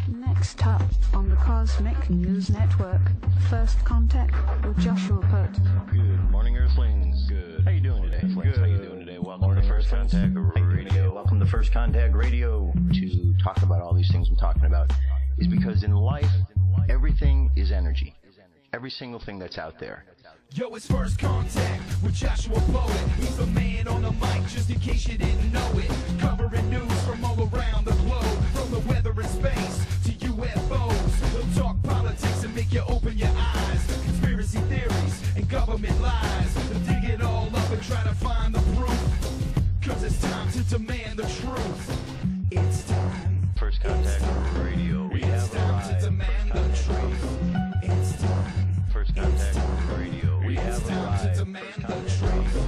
Next up on the Cosmic News Network, First Contact with Joshua Pert. Good morning, Earthlings. Good. How you doing today? Good. How you doing today? Welcome to First Contact Radio. Welcome to First Contact Radio. To talk about all these things I'm talking about is because in life, everything is energy. Every single thing that's out there. Yo, it's First Contact with Joshua Poet. He's the man on the mic, just in case you didn't know it. Covering news from all around the globe, from the weather and space to UFOs. He'll talk politics and make you open your eyes. Conspiracy theories and government lies. He'll dig it all up and try to find the proof. Cause it's time to demand the truth. It's time. First Contact Radio. We have time to demand the truth. It's time. First Contact Radio. We have arrived. To demand the truth.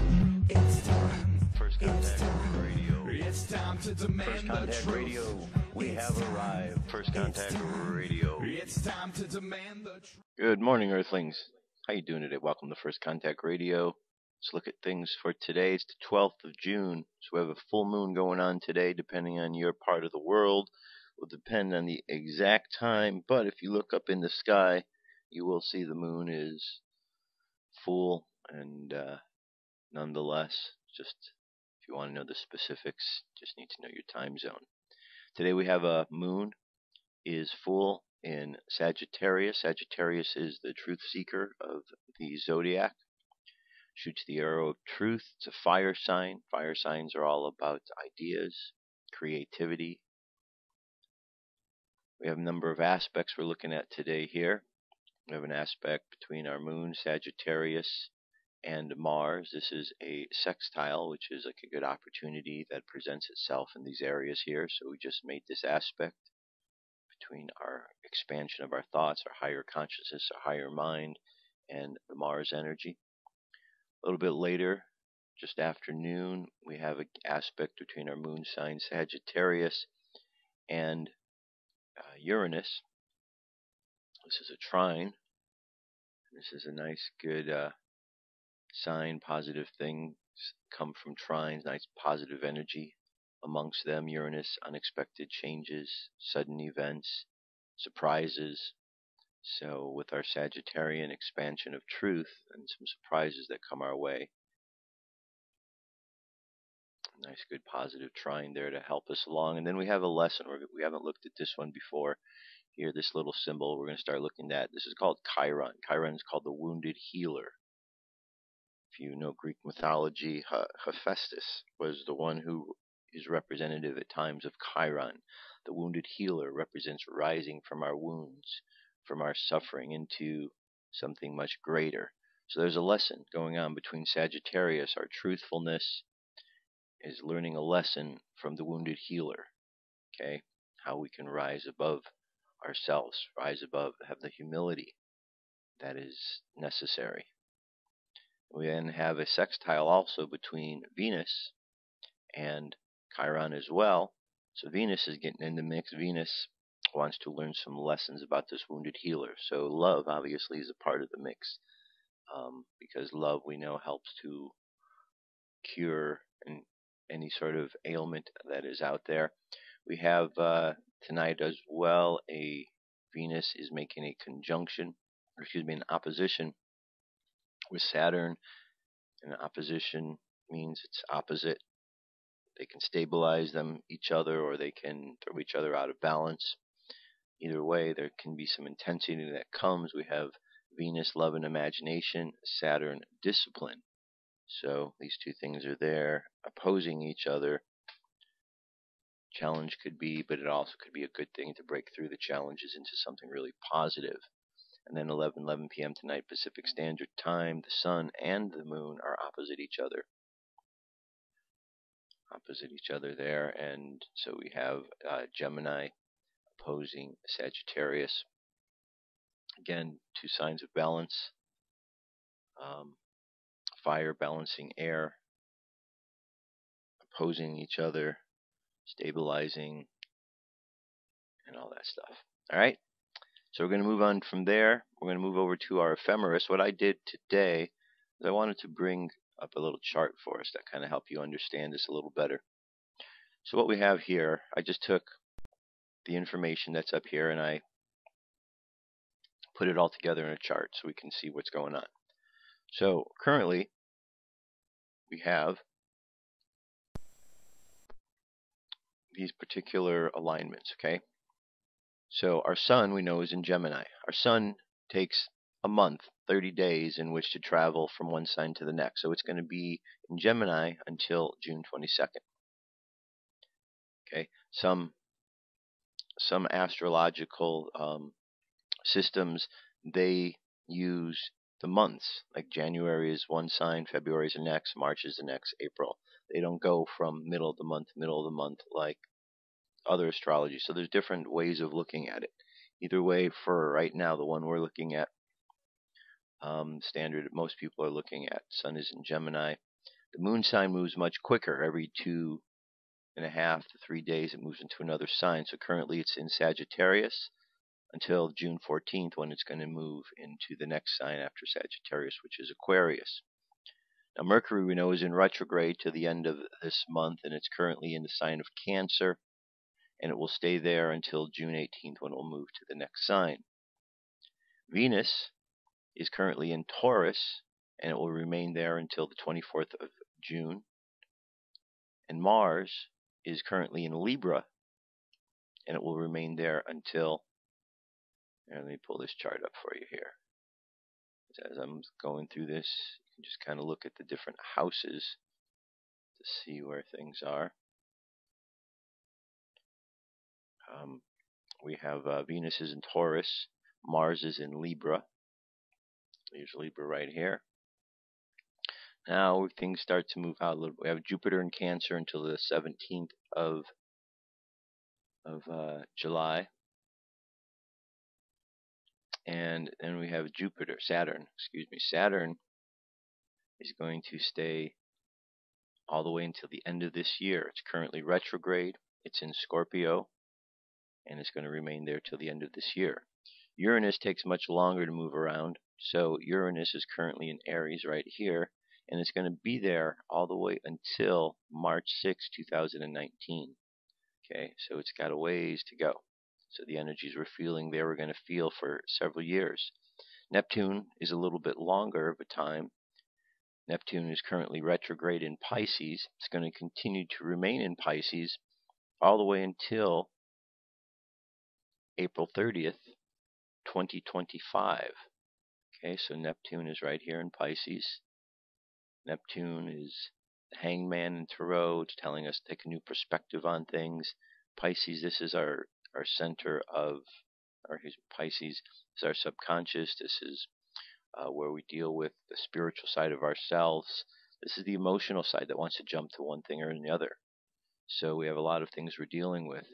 It's time. First Contact Radio. It's time to demand First Contact Radio. We have arrived. First Contact Radio. It's time to demand the truth. Good morning, Earthlings. How you doing today? Welcome to First Contact Radio. Let's look at things for today. It's the 12th of June. So we have a full moon going on today, depending on your part of the world. It will depend on the exact time, but if you look up in the sky, you will see the moon is full, and nonetheless, just if you want to know the specifics, just need to know your time zone. Today we have a moon is full in Sagittarius. Sagittarius is the truth seeker of the zodiac. Shoots the arrow of truth. It's a fire sign. Fire signs are all about ideas, creativity. We have a number of aspects we're looking at today here. We have an aspect between our moon, Sagittarius, and Mars. This is a sextile, which is like a good opportunity that presents itself in these areas here. So we just made this aspect between our expansion of our thoughts, our higher consciousness, our higher mind, and the Mars energy. A little bit later, just after noon, we have an aspect between our moon sign, Sagittarius, and Uranus. This is a trine. This is a nice, good sign. Positive things come from trines, nice positive energy amongst them. Uranus, unexpected changes, sudden events, surprises. So with our Sagittarian expansion of truth and some surprises that come our way. Nice, good, positive trine there to help us along. And then we have a lesson. We haven't looked at this one before. Here, this little symbol we're going to start looking at. This is called Chiron. Chiron is called the wounded healer. If you know Greek mythology, Hephaestus was the one who is representative at times of Chiron. The wounded healer represents rising from our wounds, from our suffering into something much greater. So there's a lesson going on between Sagittarius. Our truthfulness is learning a lesson from the wounded healer. Okay, how we can rise above ourselves, rise above, have the humility that is necessary. We then have a sextile also between Venus and Chiron as well. So Venus is getting in the mix. Venus wants to learn some lessons about this wounded healer. So love obviously is a part of the mix, because love, we know, helps to cure any sort of ailment that is out there. We have tonight as well, a Venus is making a conjunction, an opposition with Saturn. And opposition means it's opposite. They can stabilize each other, or they can throw each other out of balance. Either way, there can be some intensity that comes. We have Venus, love and imagination, Saturn, discipline. So these two things are there opposing each other. Challenge could be, but it also could be a good thing to break through the challenges into something really positive. And then 11 p.m. tonight, Pacific Standard Time, the sun and the moon are opposite each other. Opposite each other there. And so we have Gemini opposing Sagittarius. Again, two signs of balance. Fire balancing air. Opposing each other. Stabilizing, and all that stuff. All right, so we're going to move on from there. We're going to move over to our ephemeris. What I did today is I wanted to bring up a little chart for us that kind of help you understand this a little better. So what we have here, I just took the information that's up here, and I put it all together in a chart so we can see what's going on. So currently, we have these particular alignments, okay? So our sun, we know, is in Gemini. Our sun takes a month, 30 days, in which to travel from one sign to the next. So it's going to be in Gemini until June 22nd. Okay, some astrological systems, they use the months. Like January is one sign, February is the next, March is the next, April. They don't go from middle of the month to middle of the month like other astrology. So there's different ways of looking at it. Either way, for right now, the one we're looking at, standard most people are looking at, sun is in Gemini. The moon sign moves much quicker. Every 2.5 to 3 days it moves into another sign. So currently it's in Sagittarius until June 14th, when it's going to move into the next sign after Sagittarius, which is Aquarius. Now Mercury, we know, is in retrograde to the end of this month, and it's currently in the sign of Cancer, and it will stay there until June 18th, when it will move to the next sign. Venus is currently in Taurus, and it will remain there until the 24th of June. And Mars is currently in Libra, and it will remain there until, let me pull this chart up for you here. As I'm going through this, you can just kind of look at the different houses to see where things are. We have Venus is in Taurus, Mars is in Libra. There's Libra right here. Now things start to move out a little bit. We have Jupiter in Cancer until the 17th of July. And then we have Saturn is going to stay all the way until the end of this year. It's currently retrograde. It's in Scorpio, and it's going to remain there till the end of this year. Uranus takes much longer to move around. So Uranus is currently in Aries right here, and it's going to be there all the way until March 6, 2019. Okay, so it's got a ways to go. So the energies we're feeling there, we're going to feel for several years. Neptune is a little bit longer of a time. Neptune is currently retrograde in Pisces. It's going to continue to remain in Pisces all the way until April 30th, 2025. Okay, so Neptune is right here in Pisces. Neptune is the hangman in Tarot. It's telling us to take a new perspective on things. Pisces, this is our center of, Pisces is our subconscious. This is where we deal with the spiritual side of ourselves. This is the emotional side that wants to jump to one thing or another. So we have a lot of things we're dealing with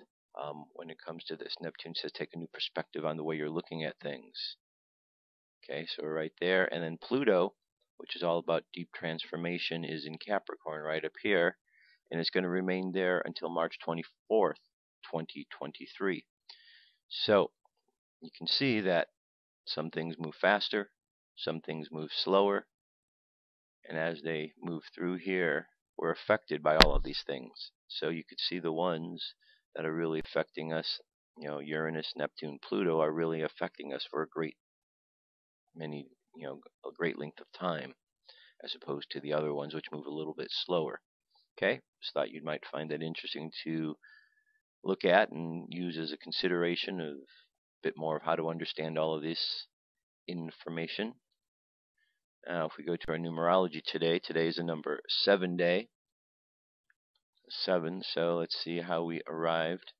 when it comes to this. Neptune says take a new perspective on the way you're looking at things. Okay, so we're right there. And then Pluto, which is all about deep transformation, is in Capricorn right up here. And it's going to remain there until March 24th, 2023. So you can see that some things move faster, some things move slower. And as they move through here, we're affected by all of these things. So you could see the ones that are really affecting us, Uranus, Neptune, Pluto, are really affecting us for a great length of time, as opposed to the other ones which move a little bit slower. Okay, just thought you might find that interesting to look at and use as a consideration of a bit more of how to understand all of this information. Now, if we go to our numerology today is a number 7 day. 7, so let's see how we arrived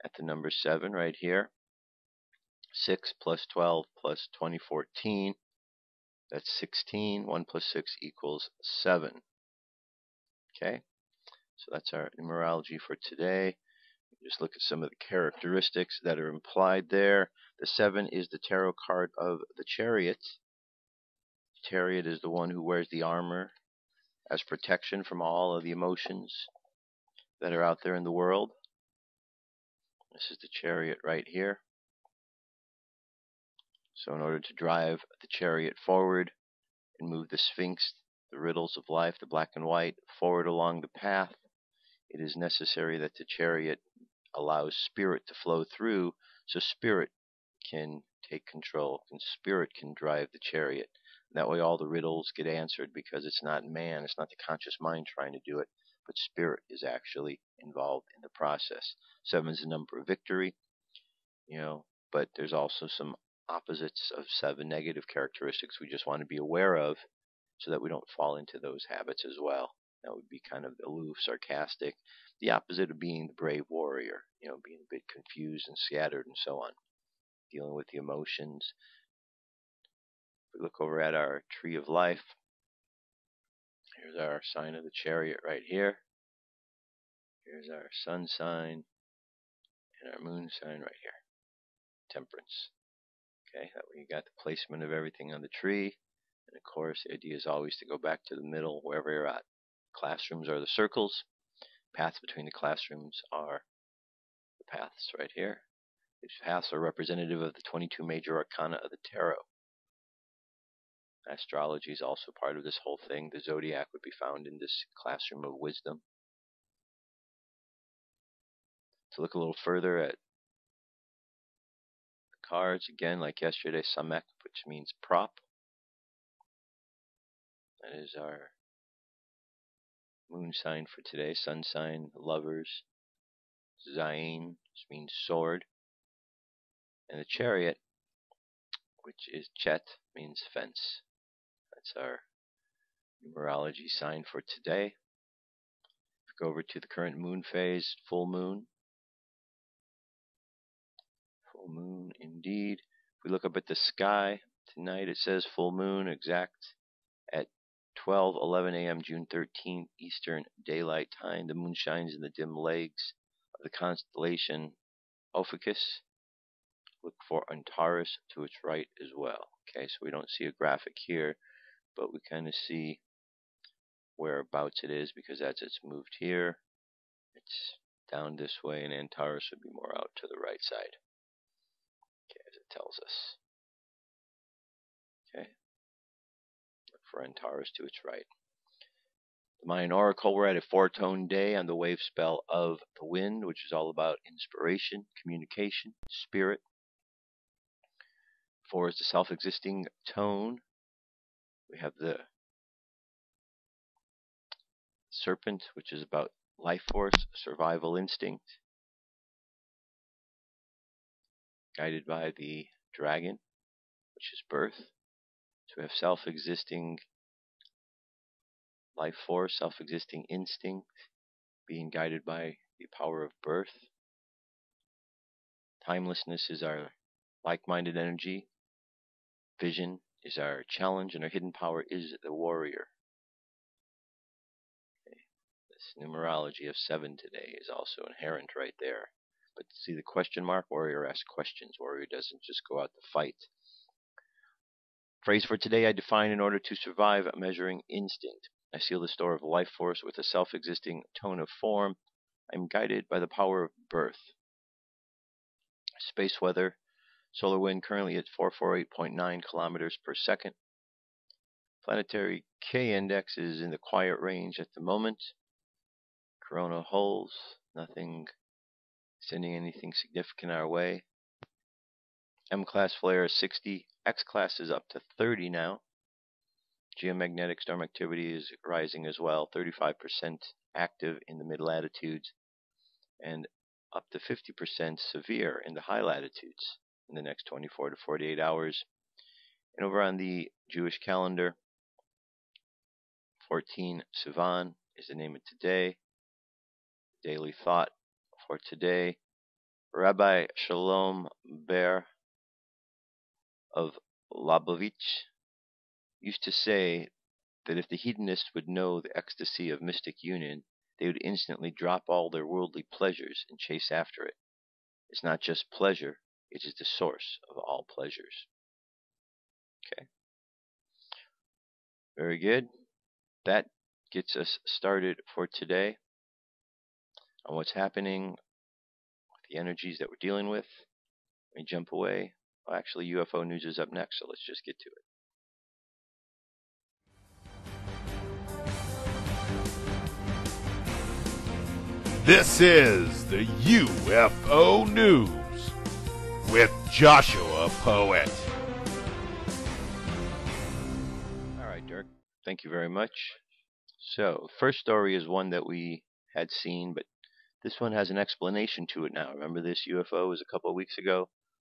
at the number 7 right here. 6 plus 12 plus 2014. That's 16. 1 plus 6 equals 7. Okay, so that's our numerology for today. Just look at some of the characteristics that are implied there. The 7 is the tarot card of the Chariot. The Chariot is the one who wears the armor as protection from all of the emotions that are out there in the world. This is the Chariot right here. So in order to drive the Chariot forward and move the Sphinx, the riddles of life, the black and white, forward along the path, it is necessary that the Chariot allows spirit to flow through, so spirit can take control, and spirit can drive the chariot. That way all the riddles get answered, because it's not man, it's not the conscious mind trying to do it, but spirit is actually involved in the process. 7 is the number of victory, but there's also some opposites of 7, negative characteristics we just want to be aware of so that we don't fall into those habits as well. That would be kind of aloof, sarcastic, the opposite of being the brave warrior, being a bit confused and scattered and so on, dealing with the emotions. If we look over at our tree of life, here's our sign of the chariot right here. Here's our sun sign and our moon sign right here. Temperance. Okay, that way you got the placement of everything on the tree. And of course, the idea is always to go back to the middle wherever you're at. Classrooms are the circles. Paths between the classrooms are the paths right here. These paths are representative of the 22 major arcana of the tarot. Astrology is also part of this whole thing. The zodiac would be found in this classroom of wisdom. To look a little further at the cards, again, like yesterday, Samek, which means prop. That is our moon sign for today. Sun sign, lovers. Zain, which means sword. And the chariot, which is Chet, means fence. That's our numerology sign for today. Go over to the current moon phase, full moon. Full moon indeed. If we look up at the sky tonight, it says full moon exact at 12:11 a.m. June 13th Eastern Daylight Time. The moon shines in the dim legs of the constellation Ophiuchus. Look for Antares to its right as well. Okay, so we don't see a graphic here, but we kind of see whereabouts it is, because as it's moved here, it's down this way, and Antares would be more out to the right side. Okay, as it tells us. Okay, look for Antares to its right. The Mayan Oracle, we're at a 4-tone day on the wave spell of the wind, which is all about inspiration, communication, spirit. 4 is the self-existing tone. We have the serpent, which is about life force, survival instinct, guided by the dragon, which is birth. So we have self-existing life force, self-existing instinct, being guided by the power of birth. Timelessness is our like-minded energy. Vision is our challenge, and our hidden power is the warrior. Okay. This numerology of 7 today is also inherent right there. But see the question mark? Warrior asks questions. Warrior doesn't just go out to fight. Phrase for today: I define in order to survive, measuring instinct. I seal the store of life force with a self-existing tone of form. I am guided by the power of birth. Space weather. Solar wind currently at 448.9 kilometers per second. Planetary K index is in the quiet range at the moment. Corona holds. Nothing sending anything significant our way. M-class flare is 60. X-class is up to 30 now. Geomagnetic storm activity is rising as well. 35% active in the mid-latitudes and up to 50% severe in the high latitudes in the next 24 to 48 hours. And over on the Jewish calendar, 14 Sivan is the name of today. Daily thought for today: Rabbi Shalom Ber of Lubavitch used to say that if the hedonists would know the ecstasy of mystic union, they would instantly drop all their worldly pleasures and chase after it. It's not just pleasure, it is the source of all pleasures. Okay. Very good. That gets us started for today on what's happening with the energies that we're dealing with. Let me jump away. Well, actually, UFO news is up next, so let's just get to it. This is the UFO News with Joshua Poet. All right, Dirk. Thank you very much. So, first story is one that we had seen, but this one has an explanation to it now. Remember this UFO was a couple of weeks ago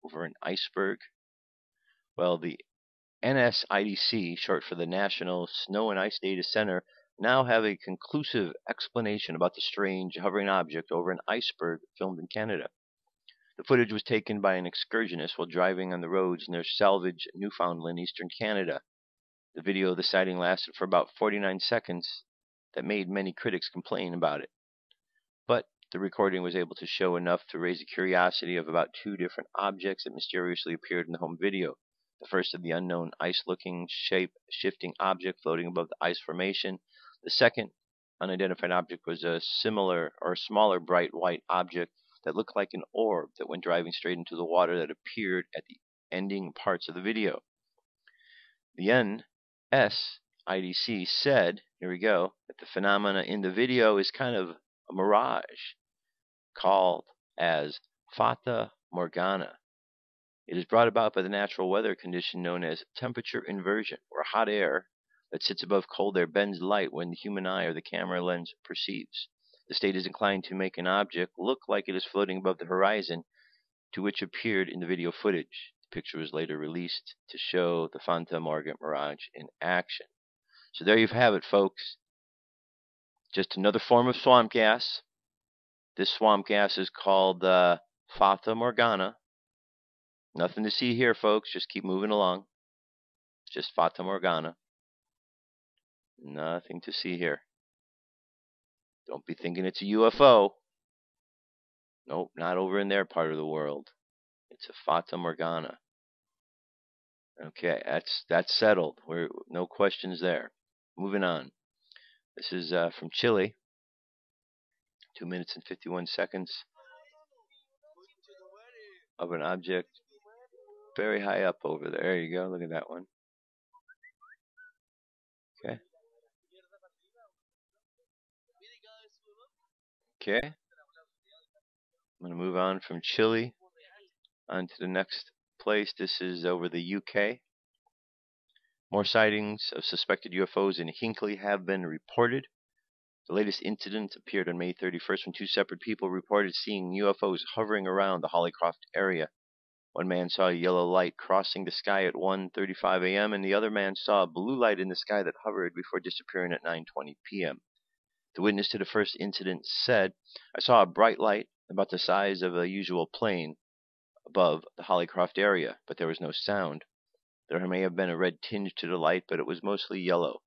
over an iceberg? Well, the NSIDC, short for the National Snow and Ice Data Center, now have a conclusive explanation about the strange hovering object over an iceberg filmed in Canada. The footage was taken by an excursionist while driving on the roads near Salvage, Newfoundland, eastern Canada. The video of the sighting lasted for about 49 seconds. That made many critics complain about it. But the recording was able to show enough to raise the curiosity of about two different objects that mysteriously appeared in the home video. The first of the unknown ice-looking, shape-shifting object floating above the ice formation. The second unidentified object was a similar or smaller bright white object that looked like an orb that went driving straight into the water that appeared at the ending parts of the video. The NSIDC said, here we go, that the phenomena in the video is kind of a mirage called as Fata Morgana. It is brought about by the natural weather condition known as temperature inversion, where hot air that sits above cold air bends light when the human eye or the camera lens perceives. The state is inclined to make an object look like it is floating above the horizon, to which appeared in the video footage. The picture was later released to show the Fata Morgana mirage in action. So there you have it, folks. Just another form of swamp gas. This swamp gas is called Fata Morgana. Nothing to see here, folks. Just keep moving along. Just Fata Morgana. Nothing to see here. Don't be thinking it's a UFO. Nope, not over in their part of the world. It's a Fata Morgana. Okay, that's settled. No questions there. Moving on. This is from Chile. 2 minutes and 51 seconds of an object very high up over there. There you go. Look at that one. Okay. Okay. I'm going to move on from Chile on to the next place. This is over the UK. More sightings of suspected UFOs in Hinckley have been reported. The latest incident appeared on May 31st when two separate people reported seeing UFOs hovering around the Hollycroft area. One man saw a yellow light crossing the sky at 1:35 a.m. and the other man saw a blue light in the sky that hovered before disappearing at 9:20 p.m. The witness to the first incident said, "I saw a bright light about the size of a usual plane above the Hollycroft area, but there was no sound. There may have been a red tinge to the light, but it was mostly yellow.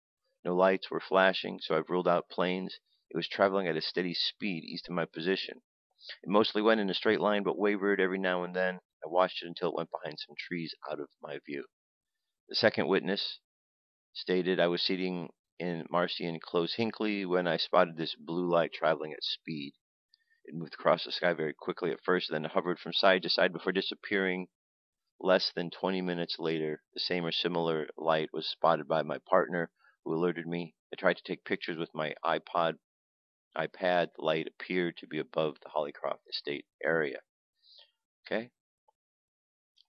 No lights were flashing, so I've ruled out planes. It was traveling at a steady speed east of my position. It mostly went in a straight line, but wavered every now and then. I watched it until it went behind some trees out of my view." The second witness stated, "I was sitting in Marcian Close, Hinckley, when I spotted this blue light traveling at speed. It moved across the sky very quickly at first, then hovered from side to side before disappearing. Less than 20 minutes later, the same or similar light was spotted by my partner, who alerted me. I tried to take pictures with my iPad. The light appeared to be above the Hollycroft Estate area." Okay,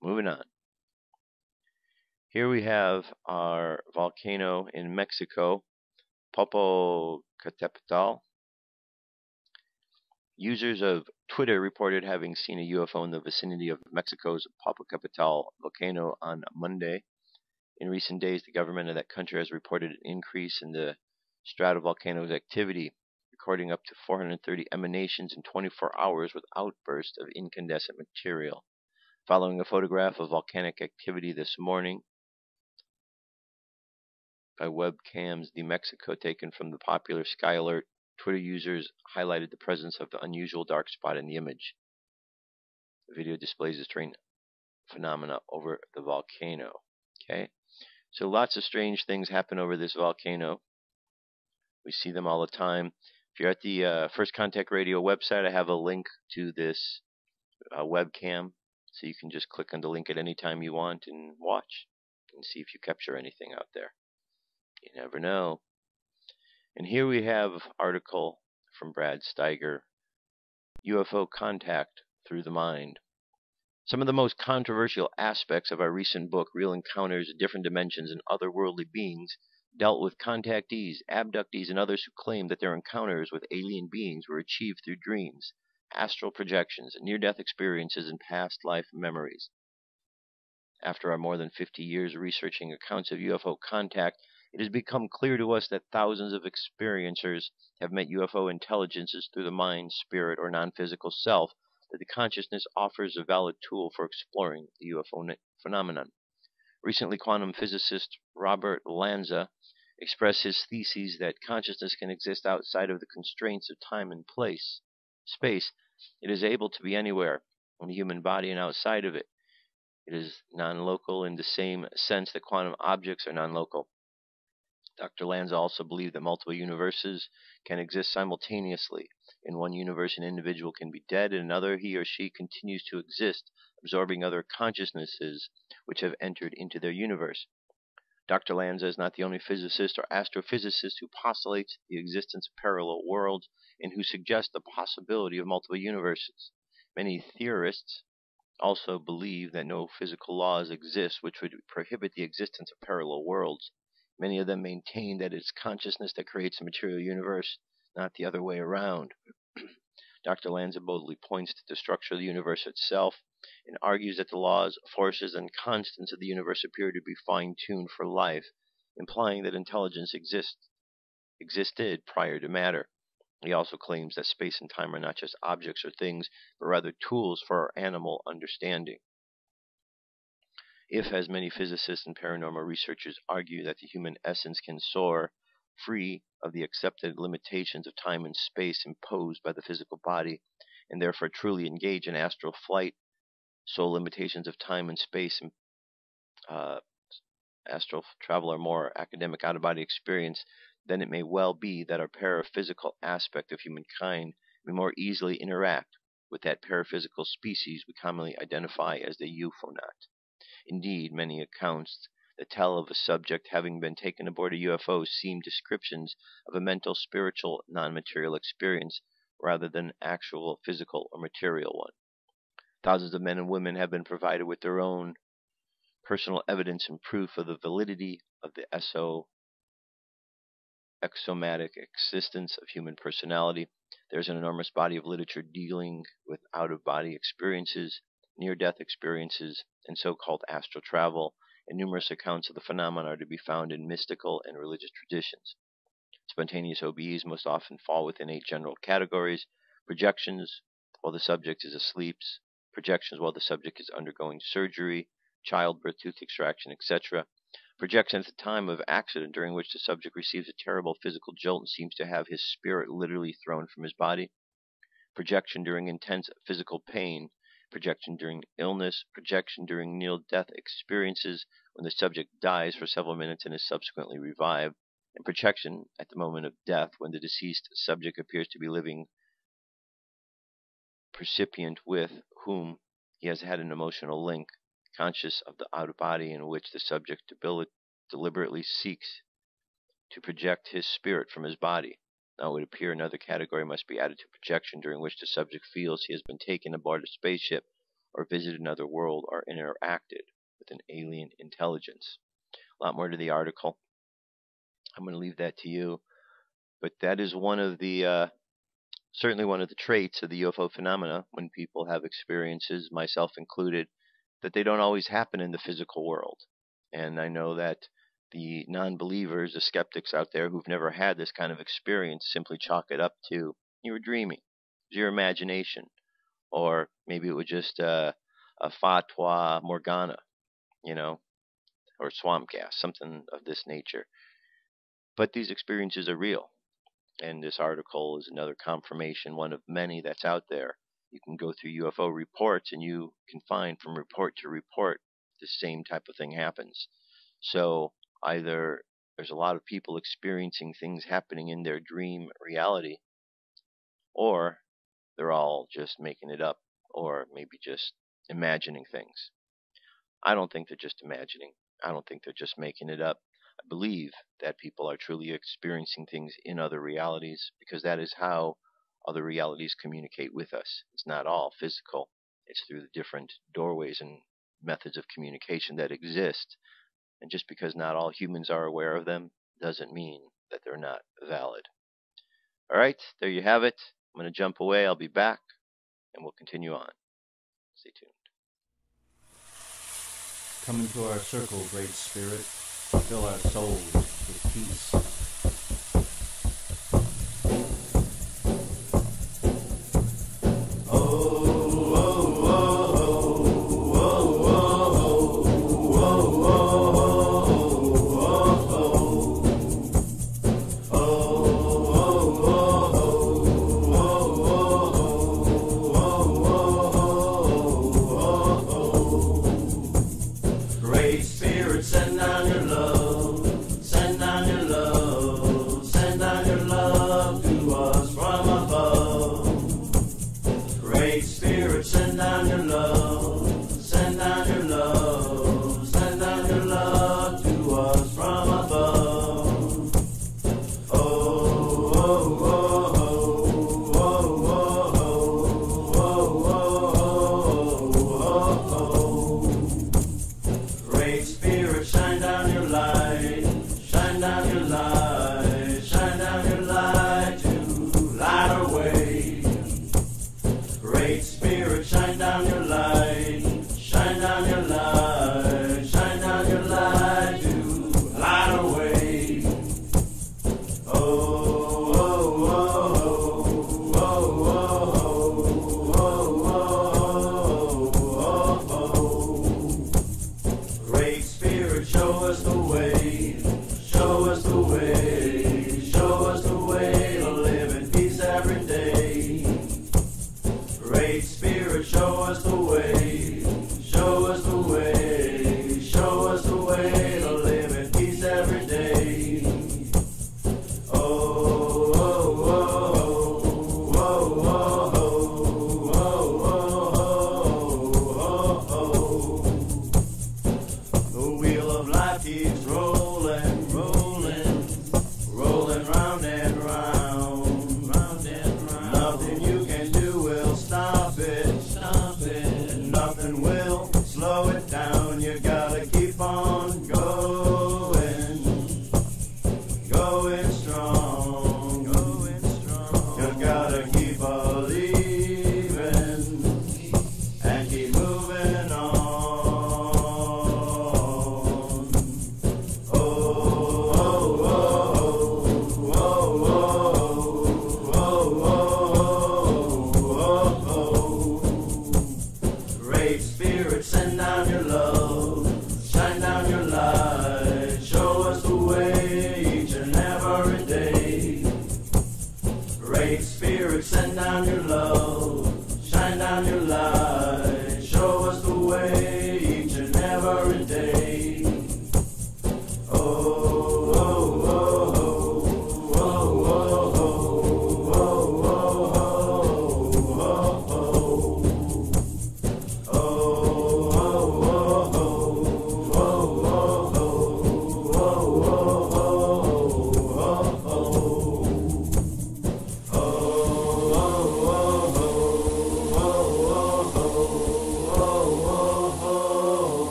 moving on. Here we have our volcano in Mexico, Popocatepetl. Users of Twitter reported having seen a UFO in the vicinity of Mexico's Popocatepetl volcano on Monday. In recent days, the government of that country has reported an increase in the stratovolcano's activity, recording up to 430 emanations in 24 hours with outbursts of incandescent material. Following a photograph of volcanic activity this morning by webcams de Mexico taken from the popular Sky Alert, Twitter users highlighted the presence of the unusual dark spot in the image. The video displays the strange phenomena over the volcano. Okay, so lots of strange things happen over this volcano. We see them all the time. If you're at the First Contact Radio website, I have a link to this webcam, so you can just click on the link at any time you want and watch and see if you capture anything out there. You never know. And here we have an article from Brad Steiger UFO contact through the mind. Some of the most controversial aspects of our recent book, Real Encounters, Different Dimensions, and Otherworldly Beings, dealt with contactees, abductees, and others who claimed that their encounters with alien beings were achieved through dreams, astral projections, near-death experiences, and past life memories. After our more than 50 years researching accounts of UFO contact, it has become clear to us that thousands of experiencers have met UFO intelligences through the mind, spirit, or non-physical self, that the consciousness offers a valid tool for exploring the UFO phenomenon. Recently, quantum physicist Robert Lanza expressed his thesis that consciousness can exist outside of the constraints of time and space. It is able to be anywhere in the human body and outside of it. It is non-local in the same sense that quantum objects are non-local. Dr. Lanza also believed that multiple universes can exist simultaneously. In one universe, an individual can be dead, in another, he or she continues to exist, absorbing other consciousnesses which have entered into their universe. Dr. Lanza is not the only physicist or astrophysicist who postulates the existence of parallel worlds and who suggests the possibility of multiple universes. Many theorists also believe that no physical laws exist which would prohibit the existence of parallel worlds. Many of them maintain that it's consciousness that creates a material universe, not the other way around. Dr. Lanza boldly points to the structure of the universe itself and argues that the laws, forces, and constants of the universe appear to be fine-tuned for life, implying that intelligence existed prior to matter. He also claims that space and time are not just objects or things, but rather tools for our animal understanding. If, as many physicists and paranormal researchers argue, that the human essence can soar free of the accepted limitations of time and space imposed by the physical body, and therefore truly engage in astral flight, so limitations of time and space and astral travel are more academic out-of-body experience, then it may well be that our paraphysical aspect of humankind may more easily interact with that paraphysical species we commonly identify as the UFOnaut. Indeed, many accounts that tell of a subject having been taken aboard a UFO seem descriptions of a mental, spiritual, non-material experience rather than actual physical or material one. Thousands of men and women have been provided with their own personal evidence and proof of the validity of the exomatic existence of human personality. There's an enormous body of literature dealing with out-of-body experiences, near-death experiences, and so-called astral travel, and numerous accounts of the phenomenon are to be found in mystical and religious traditions. Spontaneous OBEs most often fall within 8 general categories: projections while the subject is asleep, projections while the subject is undergoing surgery, childbirth, tooth extraction, etc., projection at the time of accident during which the subject receives a terrible physical jolt and seems to have his spirit literally thrown from his body, projection during intense physical pain, projection during illness, projection during near-death experiences when the subject dies for several minutes and is subsequently revived, and projection at the moment of death when the deceased subject appears to be living percipient with whom he has had an emotional link, conscious of the out-of-body in which the subject deliberately seeks to project his spirit from his body. Now, it would appear another category must be added to projection during which the subject feels he has been taken aboard a spaceship or visited another world or interacted with an alien intelligence. A lot more to the article. I'm going to leave that to you. But that is one of the, certainly one of the traits of the UFO phenomena when people have experiences, myself included, that they don't always happen in the physical world. And I know that the non-believers, the skeptics out there who've never had this kind of experience, simply chalk it up to, you were dreaming, it was your imagination, or maybe it was just a fatwa morgana, or swamp gas, something of this nature. But these experiences are real, and this article is another confirmation, one of many that's out there. You can go through UFO reports, and you can find from report to report the same type of thing happens. So either there's a lot of people experiencing things happening in their dream reality, or they're all just making it up, or maybe just imagining things. I don't think they're just imagining. I don't think they're just making it up. I believe that people are truly experiencing things in other realities, because that is how other realities communicate with us. It's not all physical. It's through the different doorways and methods of communication that exist. And just because not all humans are aware of them doesn't mean that they're not valid. All right, there you have it. I'm going to jump away. I'll be back, and we'll continue on. Stay tuned. Come into our circle, Great Spirit. Fill our souls with peace.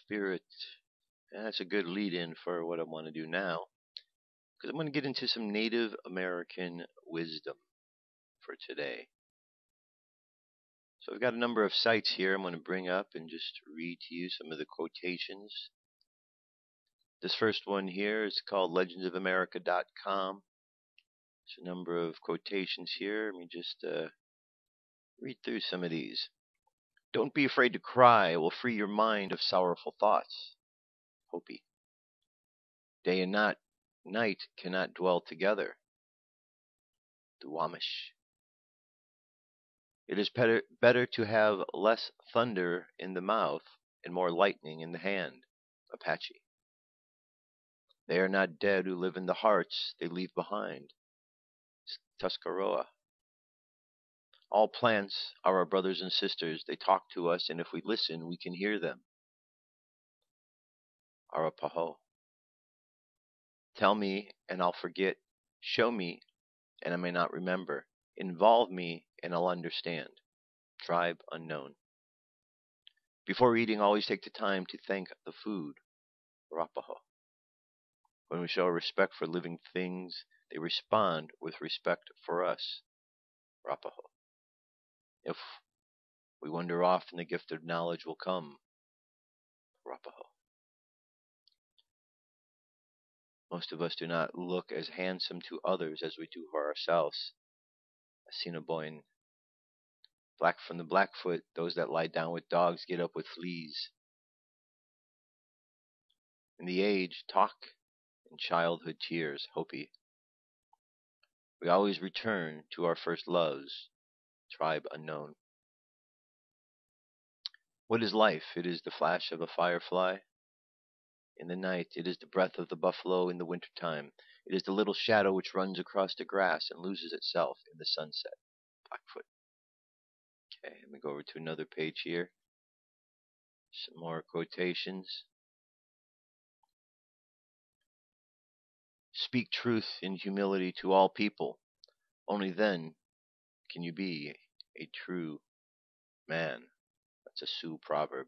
Spirit. And that's a good lead-in for what I want to do now, because I'm going to get into some Native American wisdom for today. So I've got a number of sites here I'm going to bring up and just read to you some of the quotations. This first one here is called legendsofamerica.com. There's a number of quotations here. Let me just read through some of these. Don't be afraid to cry. It will free your mind of sorrowful thoughts. Hopi. Day and night cannot dwell together. Duwamish. It is better to have less thunder in the mouth and more lightning in the hand. Apache. They are not dead who live in the hearts they leave behind. Tuscarora. All plants are our brothers and sisters. They talk to us, and if we listen, we can hear them. Arapaho. Tell me, and I'll forget. Show me, and I may not remember. Involve me, and I'll understand. Tribe unknown. Before eating, always take the time to thank the food. Arapaho. When we show respect for living things, they respond with respect for us. Arapaho. If we wander off, and the gift of knowledge will come. Arapaho. Most of us do not look as handsome to others as we do for ourselves. Assiniboine. Black from the Blackfoot, those that lie down with dogs get up with fleas. In the age, talk and childhood tears, Hopi. We always return to our first loves. Tribe unknown. What is life? It is the flash of a firefly. In the night, it is the breath of the buffalo in the winter time. It is the little shadow which runs across the grass and loses itself in the sunset. Blackfoot. Okay, let me go over to another page here. Some more quotations. Speak truth in humility to all people. Only then can you be a true man. That's a Sioux proverb.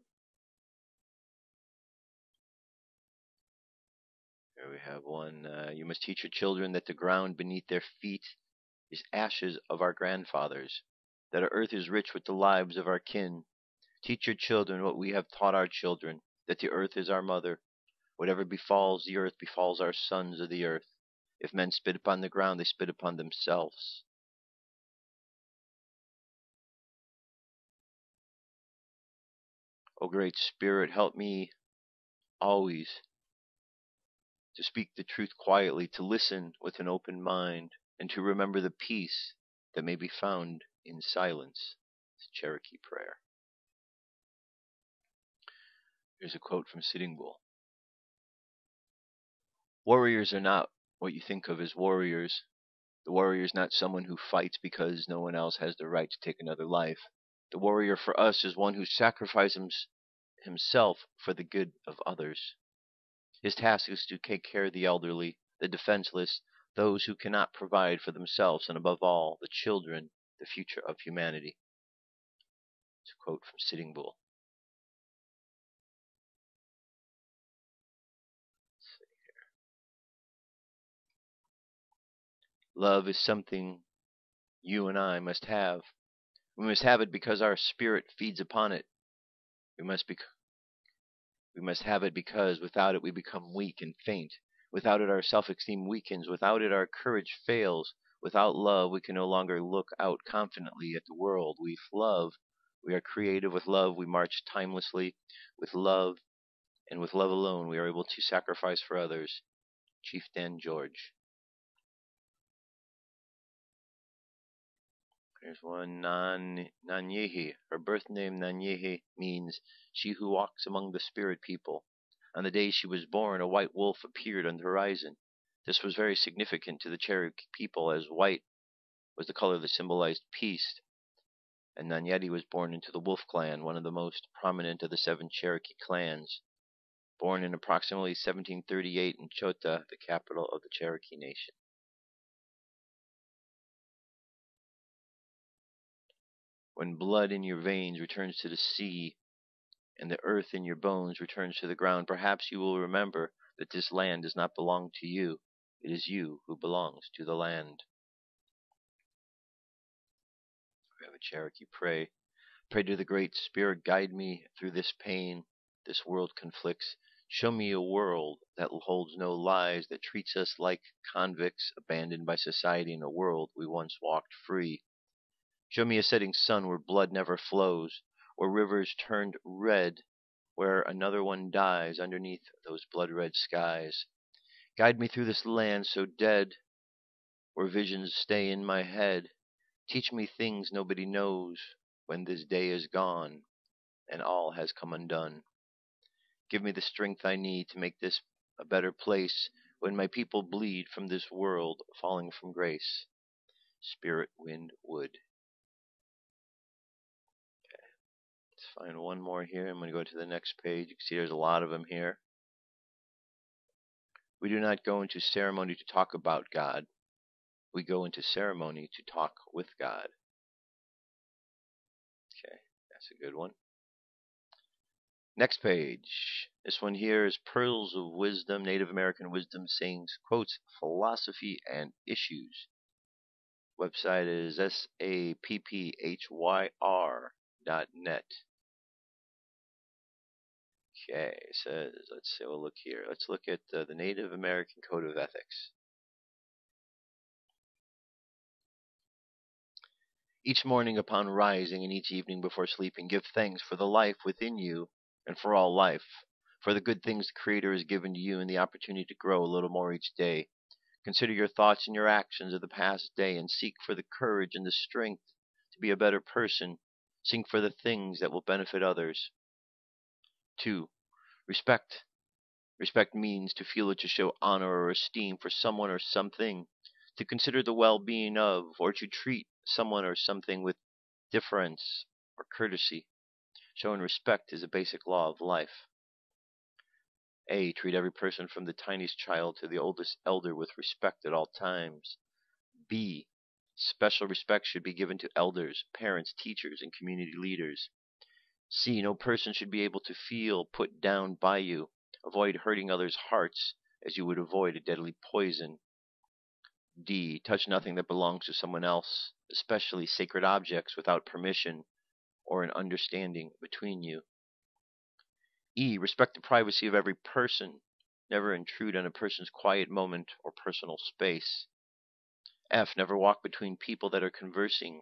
Here we have one. You must teach your children that the ground beneath their feet is ashes of our grandfathers, that our earth is rich with the lives of our kin. Teach your children what we have taught our children, that the earth is our mother. Whatever befalls the earth befalls our sons of the earth. If men spit upon the ground, they spit upon themselves. O Great Spirit, help me always to speak the truth quietly, to listen with an open mind, and to remember the peace that may be found in silence. It's Cherokee prayer. Here's a quote from Sitting Bull. Warriors are not what you think of as warriors. The warrior is not someone who fights because no one else has the right to take another life. The warrior for us is one who sacrifices himself for the good of others. His task is to take care of the elderly, the defenseless, those who cannot provide for themselves, and above all, the children, the future of humanity. It's a quote from Sitting Bull. Love is something you and I must have. We must have it because our spirit feeds upon it. We must have it because without it we become weak and faint. Without it our self-esteem weakens. Without it our courage fails. Without love we can no longer look out confidently at the world. With love we are creative. With love we march timelessly. With love, and with love alone, we are able to sacrifice for others. Chief Dan George. There's one, Nanyehi. Her birth name, Nanyehi, means she who walks among the spirit people. On the day she was born, a white wolf appeared on the horizon. This was very significant to the Cherokee people, as white was the color that symbolized peace. And Nanyeti was born into the Wolf clan, one of the most prominent of the 7 Cherokee clans. Born in approximately 1738 in Chota, the capital of the Cherokee Nation. When blood in your veins returns to the sea, and the earth in your bones returns to the ground, perhaps you will remember that this land does not belong to you. It is you who belongs to the land. We have a Cherokee pray. Pray to the Great Spirit, guide me through this pain this world conflicts. Show me a world that holds no lies, that treats us like convicts abandoned by society in a world we once walked free. Show me a setting sun where blood never flows, where rivers turned red, where another one dies underneath those blood-red skies. Guide me through this land so dead, where visions stay in my head. Teach me things nobody knows when this day is gone and all has come undone. Give me the strength I need to make this a better place when my people bleed from this world, falling from grace. Spirit, wind, wood. Let's find one more here. I'm going to go to the next page. You can see there's a lot of them here. We do not go into ceremony to talk about God. We go into ceremony to talk with God. Okay, that's a good one. Next page. This one here is Pearls of Wisdom, Native American Wisdom Sayings, Quotes, Philosophy, and Issues. Website is sapphyr.net. Okay, it says, let's see, we'll look here. Let's look at the Native American Code of Ethics. Each morning upon rising and each evening before sleeping, give thanks for the life within you and for all life, for the good things the Creator has given to you and the opportunity to grow a little more each day. Consider your thoughts and your actions of the past day and seek for the courage and the strength to be a better person. Seek for the things that will benefit others. 2. Respect. Respect means to feel or to show honor or esteem for someone or something, to consider the well-being of, or to treat someone or something with deference or courtesy. Showing respect is a basic law of life. A. Treat every person from the tiniest child to the oldest elder with respect at all times. B. Special respect should be given to elders, parents, teachers, and community leaders. C. No person should be able to feel put down by you. Avoid hurting others' hearts as you would avoid a deadly poison. D. Touch nothing that belongs to someone else, especially sacred objects, without permission or an understanding between you. E. Respect the privacy of every person. Never intrude on a person's quiet moment or personal space. F. Never walk between people that are conversing.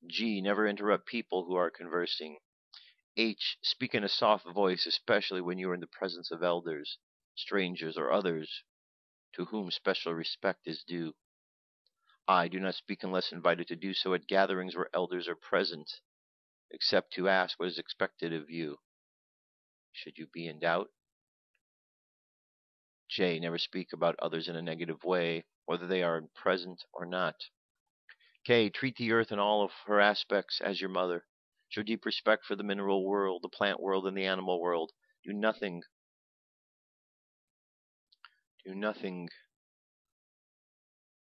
G. Never interrupt people who are conversing. H. Speak in a soft voice, especially when you are in the presence of elders, strangers, or others to whom special respect is due. I. Do not speak unless invited to do so at gatherings where elders are present, except to ask what is expected of you, should you be in doubt. J. Never speak about others in a negative way, whether they are present or not. K. Treat the earth in all of her aspects as your mother. Show deep respect for the mineral world, the plant world, and the animal world. Do nothing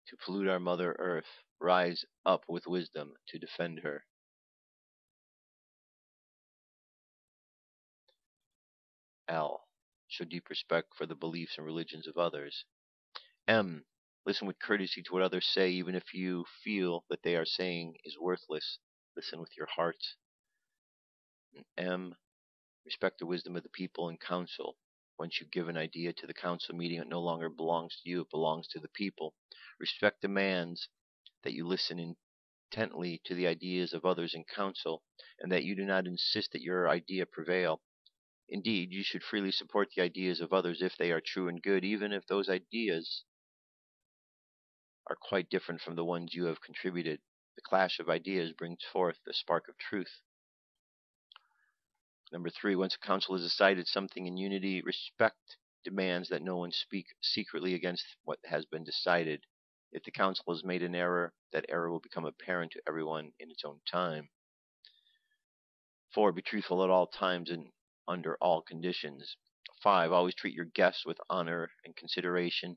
to pollute our Mother Earth. Rise up with wisdom to defend her. L. Show deep respect for the beliefs and religions of others. M. Listen with courtesy to what others say, even if you feel that they are saying is worthless. Listen with your heart. And M. Respect the wisdom of the people in council. Once you give an idea to the council meeting, it no longer belongs to you, it belongs to the people. Respect demands that you listen intently to the ideas of others in council, and that you do not insist that your idea prevail. Indeed, you should freely support the ideas of others if they are true and good, even if those ideas are quite different from the ones you have contributed. The clash of ideas brings forth the spark of truth. Number 3, once a council has decided something in unity, respect demands that no one speak secretly against what has been decided. If the council has made an error, that error will become apparent to everyone in its own time. 4, be truthful at all times and under all conditions. 5, always treat your guests with honor and consideration.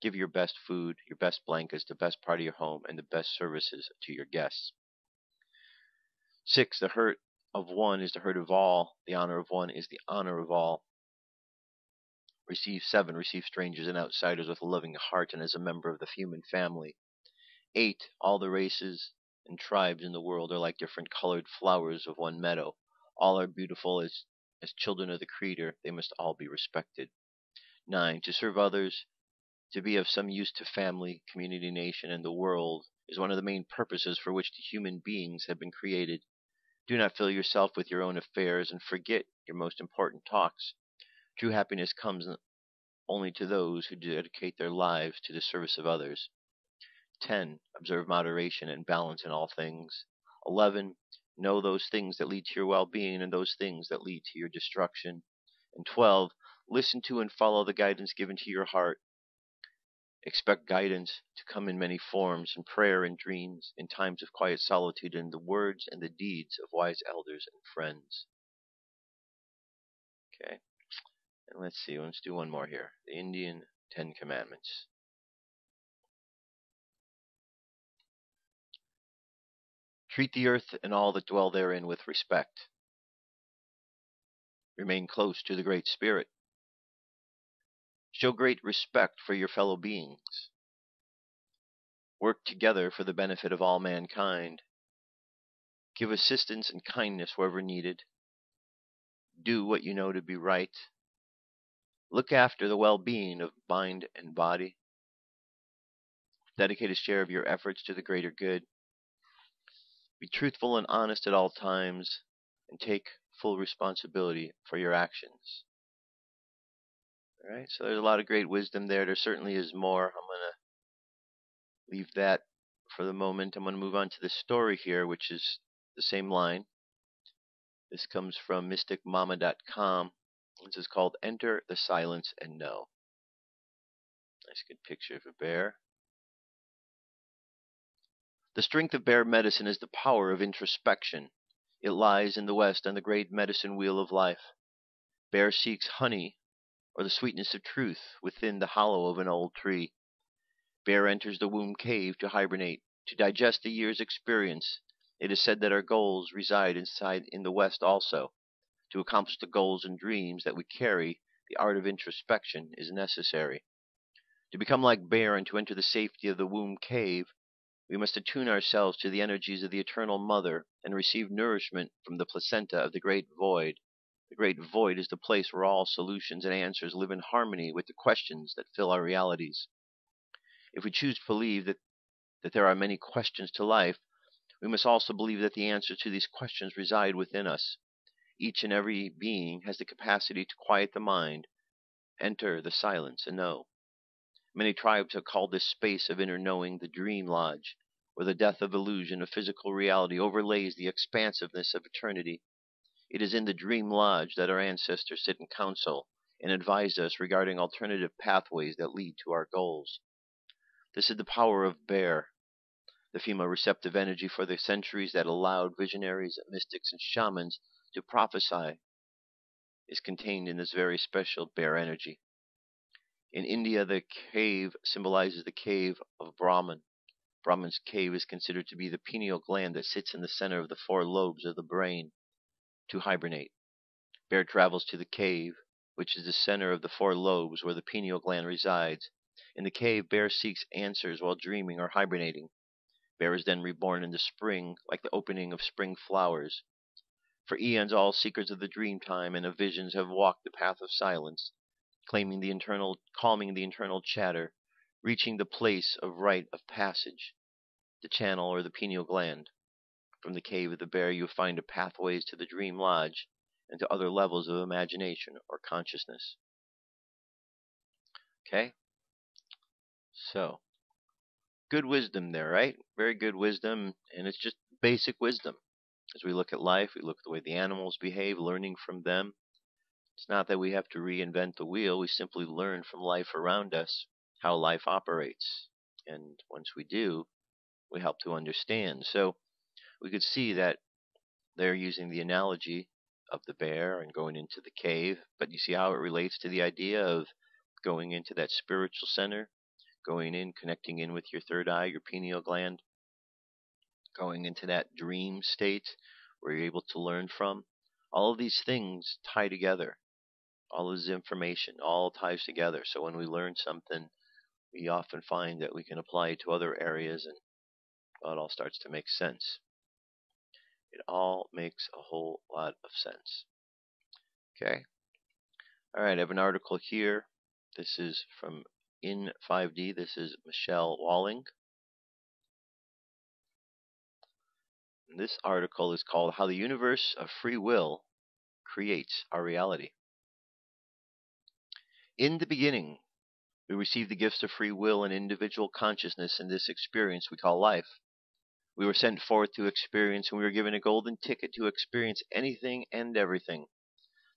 Give your best food, your best blankets, the best part of your home, and the best services to your guests. 6, the hurt of one is the hurt of all. The honor of one is the honor of all. 7, receive strangers and outsiders with a loving heart and as a member of the human family. 8, all the races and tribes in the world are like different colored flowers of one meadow. All are beautiful as children of the Creator. They must all be respected. 9, to serve others, to be of some use to family, community, nation, and the world is one of the main purposes for which the human beings have been created. Do not fill yourself with your own affairs and forget your most important talks. True happiness comes only to those who dedicate their lives to the service of others. 10, observe moderation and balance in all things. 11, know those things that lead to your well-being and those things that lead to your destruction. And 12, listen to and follow the guidance given to your heart. Expect guidance to come in many forms, in prayer and dreams, in times of quiet solitude, in the words and the deeds of wise elders and friends. Okay. And let's see, let's do one more here. The Indian 10 Commandments. Treat the earth and all that dwell therein with respect. Remain close to the Great Spirit. Show great respect for your fellow beings. Work together for the benefit of all mankind. Give assistance and kindness wherever needed. Do what you know to be right. Look after the well-being of mind and body. Dedicate a share of your efforts to the greater good. Be truthful and honest at all times, and take full responsibility for your actions. All right, so there's a lot of great wisdom there. There certainly is more. I'm going to leave that for the moment. I'm going to move on to the story here, which is the same line. This comes from mysticmama.com. This is called Enter the Silence and Know. Nice good picture of a bear. The strength of bear medicine is the power of introspection. It lies in the West on the great medicine wheel of life. Bear seeks honey, or the sweetness of truth, within the hollow of an old tree. Bear enters the womb cave to hibernate, to digest the year's experience. It is said that our goals reside in the West also. To accomplish the goals and dreams that we carry, the art of introspection is necessary. To become like bear and to enter the safety of the womb cave, we must attune ourselves to the energies of the Eternal Mother and receive nourishment from the placenta of the Great Void. The Great Void is the place where all solutions and answers live in harmony with the questions that fill our realities. If we choose to believe that there are many questions to life, we must also believe that the answers to these questions reside within us. Each and every being has the capacity to quiet the mind, enter the silence, and know. Many tribes have called this space of inner knowing the dream lodge, where the death of illusion of physical reality overlays the expansiveness of eternity. It is in the dream lodge that our ancestors sit in council and advise us regarding alternative pathways that lead to our goals. This is the power of bear, the female receptive energy for the centuries that allowed visionaries, mystics, and shamans to prophesy is contained in this very special bear energy. In India, the cave symbolizes the cave of Brahman. Brahman's cave is considered to be the pineal gland that sits in the center of the 4 lobes of the brain to hibernate. Bear travels to the cave, which is the center of the 4 lobes where the pineal gland resides. In the cave, bear seeks answers while dreaming or hibernating. Bear is then reborn in the spring, like the opening of spring flowers. For eons, all seekers of the dream time and of visions have walked the path of silence, calming the internal chatter, reaching the place of rite of passage, the channel or the pineal gland. From the cave of the bear, you find pathways to the dream lodge and to other levels of imagination or consciousness. Okay? So, good wisdom there, right? Very good wisdom, and it's just basic wisdom. As we look at life, we look at the way the animals behave, learning from them. It's not that we have to reinvent the wheel. We simply learn from life around us how life operates. And once we do, we help to understand. So we could see that they're using the analogy of the bear and going into the cave. But you see how it relates to the idea of going into that spiritual center, going in, connecting in with your third eye, your pineal gland, going into that dream state where you're able to learn from. All of these things tie together. All of this information all ties together. So when we learn something, we often find that we can apply it to other areas, and well, it all starts to make sense. It all makes a whole lot of sense. Okay. All right, I have an article here. This is from In 5D. This is Michelle Walling. And this article is called How the Universe of Free Will Creates Our Reality. In the beginning, we received the gifts of free will and individual consciousness in this experience we call life. We were sent forth to experience, and we were given a golden ticket to experience anything and everything.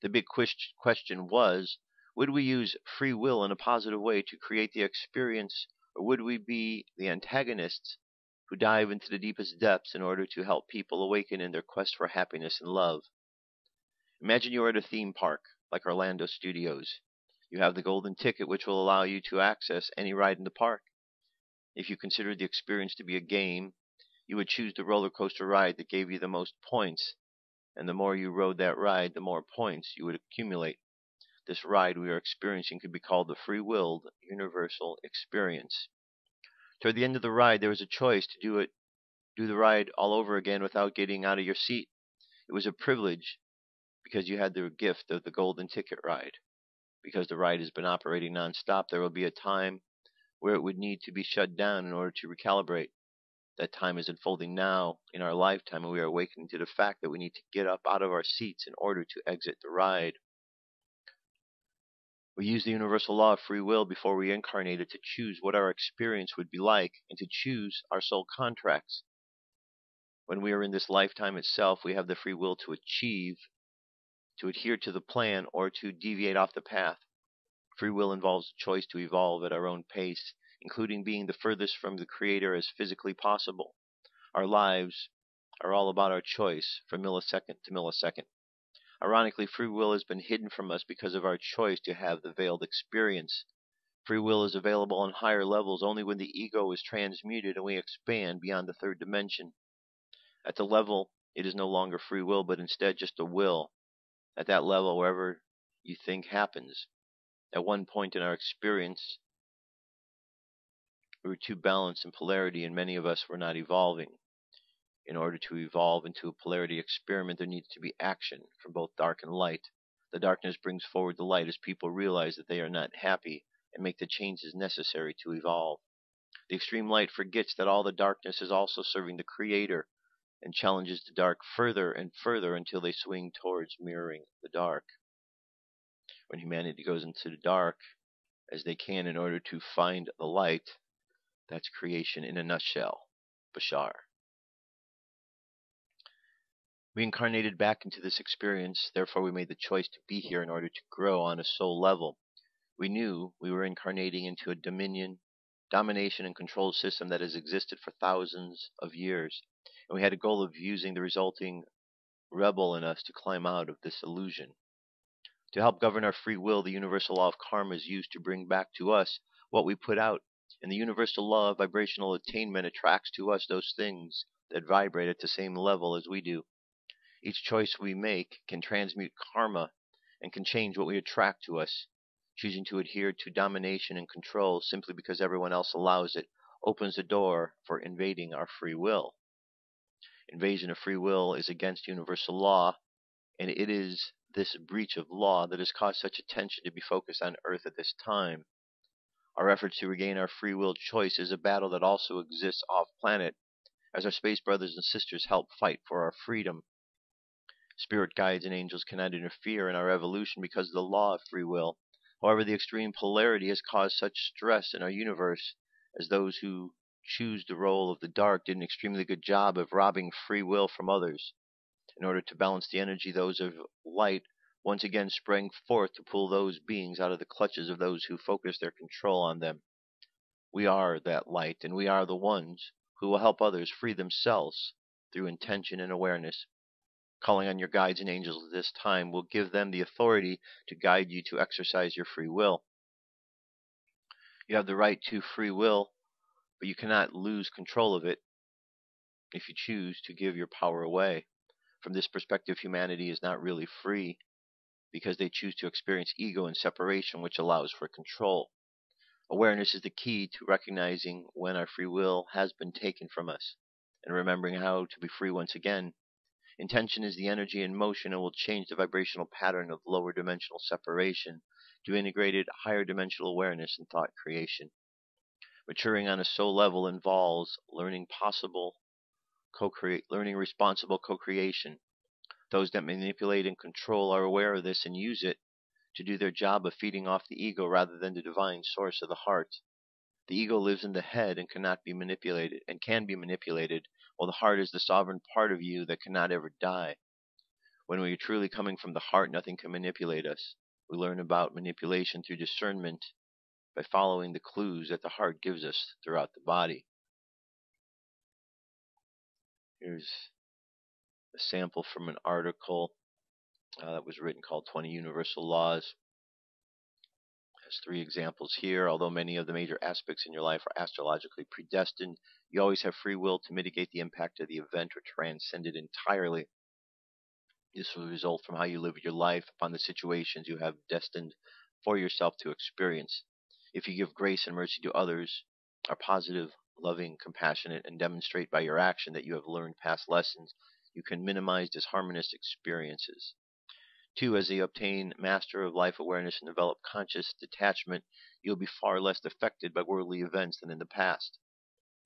The big question was, would we use free will in a positive way to create the experience, or would we be the antagonists who dive into the deepest depths in order to help people awaken in their quest for happiness and love? Imagine you are at a theme park. like Orlando Studios. You have the golden ticket, which will allow you to access any ride in the park. If you consider the experience to be a game, you would choose the roller coaster ride that gave you the most points, and the more you rode that ride, the more points you would accumulate. This ride we are experiencing could be called the free-willed universal experience. Toward the end of the ride, there was a choice to do the ride all over again without getting out of your seat. It was a privilege because you had the gift of the golden ticket ride. Because the ride has been operating nonstop, there will be a time where it would need to be shut down in order to recalibrate. That time is unfolding now in our lifetime, and we are awakening to the fact that we need to get up out of our seats in order to exit the ride. We use the universal law of free will before we incarnated to choose what our experience would be like and to choose our soul contracts. When we are in this lifetime itself, we have the free will to achieve, to adhere to the plan, or to deviate off the path. Free will involves the choice to evolve at our own pace, including being the furthest from the Creator as physically possible. Our lives are all about our choice from millisecond to millisecond. Ironically, free will has been hidden from us because of our choice to have the veiled experience. Free will is available on higher levels only when the ego is transmuted and we expand beyond the third dimension. At the level, it is no longer free will, but instead just a will. At that level, wherever you think happens. At one point in our experience, we were too balanced in polarity, and many of us were not evolving. In order to evolve into a polarity experiment, there needs to be action from both dark and light. The darkness brings forward the light as people realize that they are not happy and make the changes necessary to evolve. The extreme light forgets that all the darkness is also serving the Creator and challenges the dark further and further until they swing towards mirroring the dark. When humanity goes into the dark as they can in order to find the light, that's creation in a nutshell. Bashar. We incarnated back into this experience, therefore we made the choice to be here in order to grow on a soul level. We knew we were incarnating into a dominion, domination, and control system that has existed for thousands of years, and we had a goal of using the resulting rebel in us to climb out of this illusion. To help govern our free will, the universal law of karma is used to bring back to us what we put out, and the universal law of vibrational attainment attracts to us those things that vibrate at the same level as we do. Each choice we make can transmute karma and can change what we attract to us. Choosing to adhere to domination and control simply because everyone else allows it opens the door for invading our free will. Invasion of free will is against universal law, and it is this breach of law that has caused such attention to be focused on Earth at this time. Our efforts to regain our free will choice is a battle that also exists off-planet, as our space brothers and sisters help fight for our freedom. Spirit guides and angels cannot interfere in our evolution because of the law of free will. However, the extreme polarity has caused such stress in our universe, as those who choose the role of the dark did an extremely good job of robbing free will from others. In order to balance the energy, those of light once again sprang forth to pull those beings out of the clutches of those who focus their control on them. We are that light, and we are the ones who will help others free themselves through intention and awareness. Calling on your guides and angels at this time will give them the authority to guide you to exercise your free will. You have the right to free will, but you cannot lose control of it if you choose to give your power away. From this perspective, humanity is not really free because they choose to experience ego and separation, which allows for control. Awareness is the key to recognizing when our free will has been taken from us and remembering how to be free once again. Intention is the energy in motion and will change the vibrational pattern of lower dimensional separation to integrated higher dimensional awareness and thought creation. Maturing on a soul level involves learning responsible co-creation. Those that manipulate and control are aware of this and use it to do their job of feeding off the ego rather than the divine source of the heart. The ego lives in the head and cannot be manipulated, and can be manipulated, while the heart is the sovereign part of you that cannot ever die. When we are truly coming from the heart, nothing can manipulate us. We learn about manipulation through discernment by following the clues that the heart gives us throughout the body. Here's a sample from an article that was written, called 20 Universal Laws. Has 3 examples here. Although many of the major aspects in your life are astrologically predestined, you always have free will to mitigate the impact of the event or transcend it entirely. This will result from how you live your life upon the situations you have destined for yourself to experience. If you give grace and mercy to others, are positive, loving, compassionate, and demonstrate by your action that you have learned past lessons, you can minimize disharmonious experiences. 2, as you obtain master of life awareness and develop conscious detachment, you'll be far less affected by worldly events than in the past.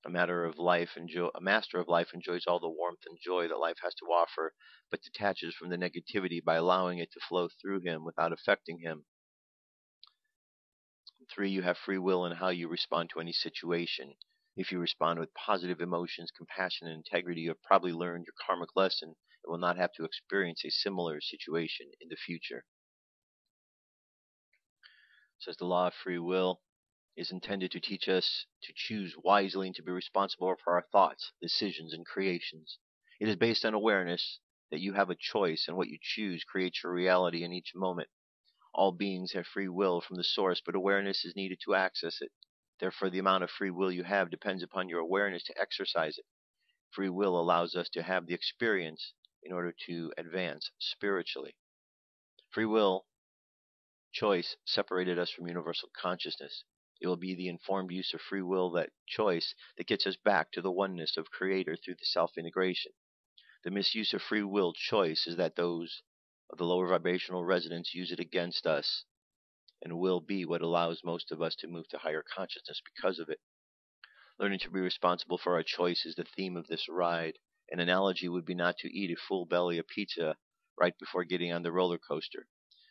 A master of life enjoys all the warmth and joy that life has to offer, but detaches from the negativity by allowing it to flow through him without affecting him. 3, you have free will in how you respond to any situation. If you respond with positive emotions, compassion, and integrity, you have probably learned your karmic lesson and will not have to experience a similar situation in the future. It says the law of free will is intended to teach us to choose wisely and to be responsible for our thoughts, decisions, and creations. It is based on awareness that you have a choice, and what you choose creates your reality in each moment. All beings have free will from the source, but awareness is needed to access it. Therefore, the amount of free will you have depends upon your awareness to exercise it. Free will allows us to have the experience in order to advance spiritually. Free will choice separated us from universal consciousness. It will be the informed use of free will, that choice, that gets us back to the oneness of Creator through the self-integration. The misuse of free will choice is that those of the lower vibrational resonance use it against us, and will be what allows most of us to move to higher consciousness because of it. Learning to be responsible for our choice is the theme of this ride. An analogy would be not to eat a full belly of pizza right before getting on the roller coaster.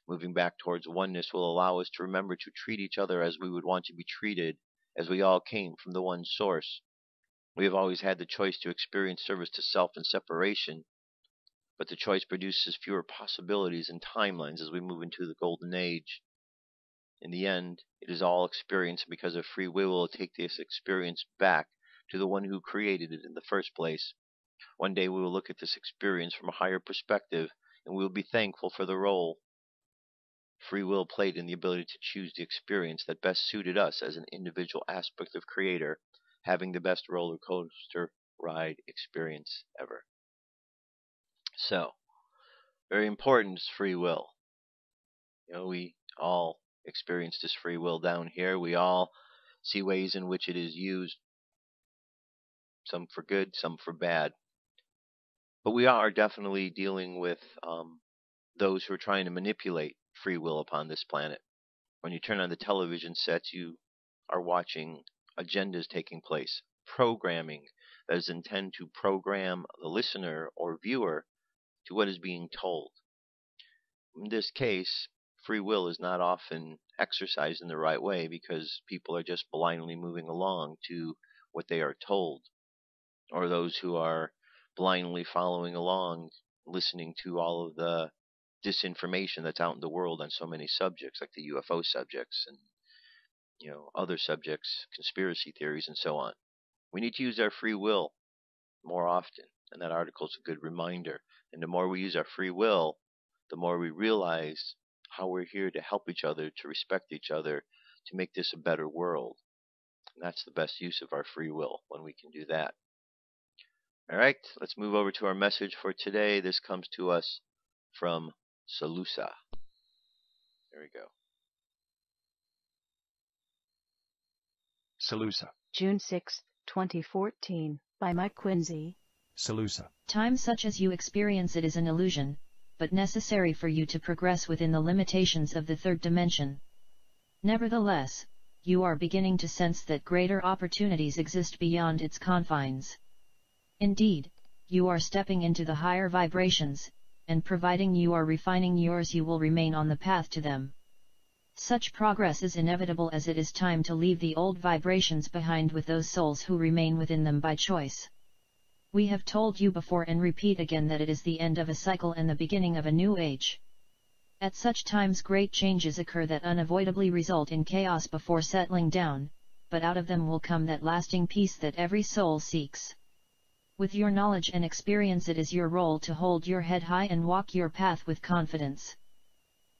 Moving back towards oneness will allow us to remember to treat each other as we would want to be treated, as we all came from the one source. We have always had the choice to experience service to self and separation, but the choice produces fewer possibilities and timelines as we move into the golden age. In the end, it is all experience, and because of free will, we'll take this experience back to the one who created it in the first place. One day we will look at this experience from a higher perspective, and we will be thankful for the role free will played in the ability to choose the experience that best suited us as an individual aspect of Creator, having the best roller coaster ride experience ever. So, very important is free will. We all experience this free will down here. We all see ways in which it is used, some for good, some for bad. But we are definitely dealing with those who are trying to manipulate free will upon this planet. When you turn on the television sets, you are watching agendas taking place, programming that is intended to program the listener or viewer to what is being told. In this case, free will is not often exercised in the right way because people are just blindly moving along to what they are told, or those who are blindly following along, listening to all of the disinformation that's out in the world on so many subjects, like the UFO subjects and other subjects, conspiracy theories, and so on. We need to use our free will more often, and that article is a good reminder. And the more we use our free will, the more we realize how we're here to help each other, to respect each other, to make this a better world. And that's the best use of our free will, when we can do that. All right, let's move over to our message for today. This comes to us from SaLuSa. There we go. SaLuSa. June 6, 2014, by Mike Quincy. SaLuSa. Time such as you experience it is an illusion, but necessary for you to progress within the limitations of the third dimension. Nevertheless, you are beginning to sense that greater opportunities exist beyond its confines. Indeed, you are stepping into the higher vibrations, and providing you are refining yours, you will remain on the path to them. Such progress is inevitable, as it is time to leave the old vibrations behind with those souls who remain within them by choice. We have told you before and repeat again that it is the end of a cycle and the beginning of a new age. At such times great changes occur that unavoidably result in chaos before settling down, but out of them will come that lasting peace that every soul seeks. With your knowledge and experience, it is your role to hold your head high and walk your path with confidence.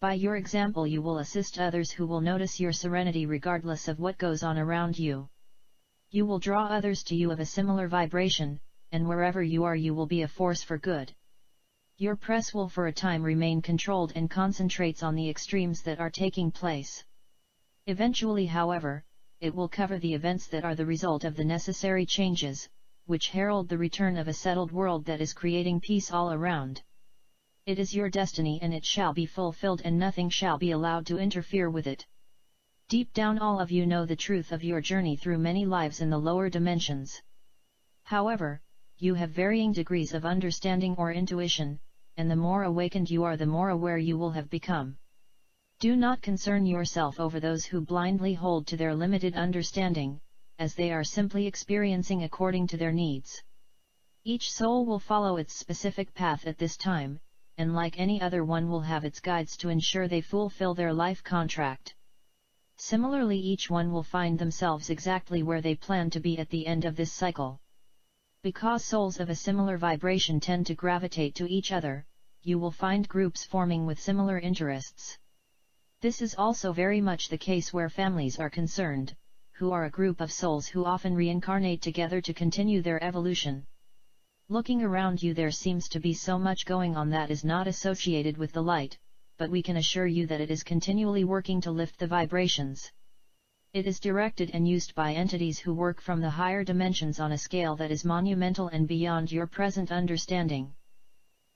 By your example, you will assist others who will notice your serenity regardless of what goes on around you. You will draw others to you of a similar vibration, and wherever you are, you will be a force for good. Your press will for a time remain controlled and concentrates on the extremes that are taking place. Eventually, however, it will cover the events that are the result of the necessary changes, which herald the return of a settled world that is creating peace all around. It is your destiny, and it shall be fulfilled, and nothing shall be allowed to interfere with it. Deep down, all of you know the truth of your journey through many lives in the lower dimensions. However, you have varying degrees of understanding or intuition, and the more awakened you are, the more aware you will have become. Do not concern yourself over those who blindly hold to their limited understanding, as they are simply experiencing according to their needs. Each soul will follow its specific path at this time, and like any other one will have its guides to ensure they fulfill their life contract. Similarly, each one will find themselves exactly where they plan to be at the end of this cycle. Because souls of a similar vibration tend to gravitate to each other, you will find groups forming with similar interests. This is also very much the case where families are concerned, who are a group of souls who often reincarnate together to continue their evolution. Looking around you, there seems to be so much going on that is not associated with the light, but we can assure you that it is continually working to lift the vibrations. It is directed and used by entities who work from the higher dimensions on a scale that is monumental and beyond your present understanding.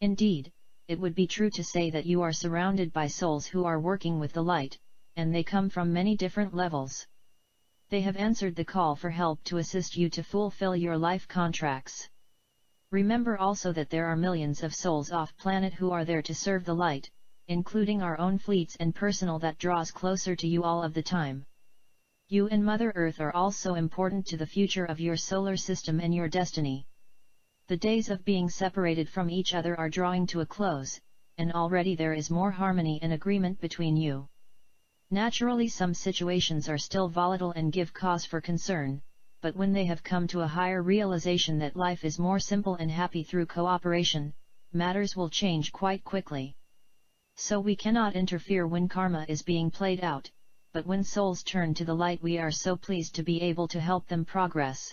Indeed, it would be true to say that you are surrounded by souls who are working with the light, and they come from many different levels. They have answered the call for help to assist you to fulfill your life contracts. Remember also that there are millions of souls off-planet who are there to serve the light, including our own fleets and personnel that draws closer to you all of the time. You and Mother Earth are also important to the future of your solar system and your destiny. The days of being separated from each other are drawing to a close, and already there is more harmony and agreement between you. Naturally, some situations are still volatile and give cause for concern, but when they have come to a higher realization that life is more simple and happy through cooperation, matters will change quite quickly. So we cannot interfere when karma is being played out, but when souls turn to the light, we are so pleased to be able to help them progress.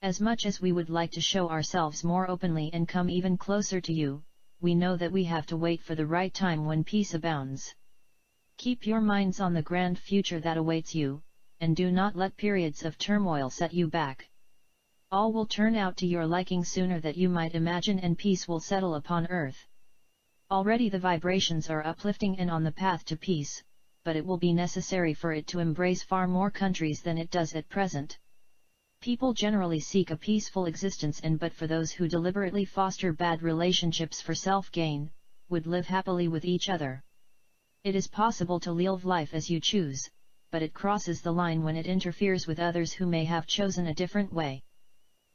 As much as we would like to show ourselves more openly and come even closer to you, we know that we have to wait for the right time when peace abounds. Keep your minds on the grand future that awaits you, and do not let periods of turmoil set you back. All will turn out to your liking sooner than you might imagine, and peace will settle upon earth. Already the vibrations are uplifting and on the path to peace, but it will be necessary for it to embrace far more countries than it does at present. People generally seek a peaceful existence, and but for those who deliberately foster bad relationships for self-gain, would live happily with each other. It is possible to live life as you choose, but it crosses the line when it interferes with others who may have chosen a different way.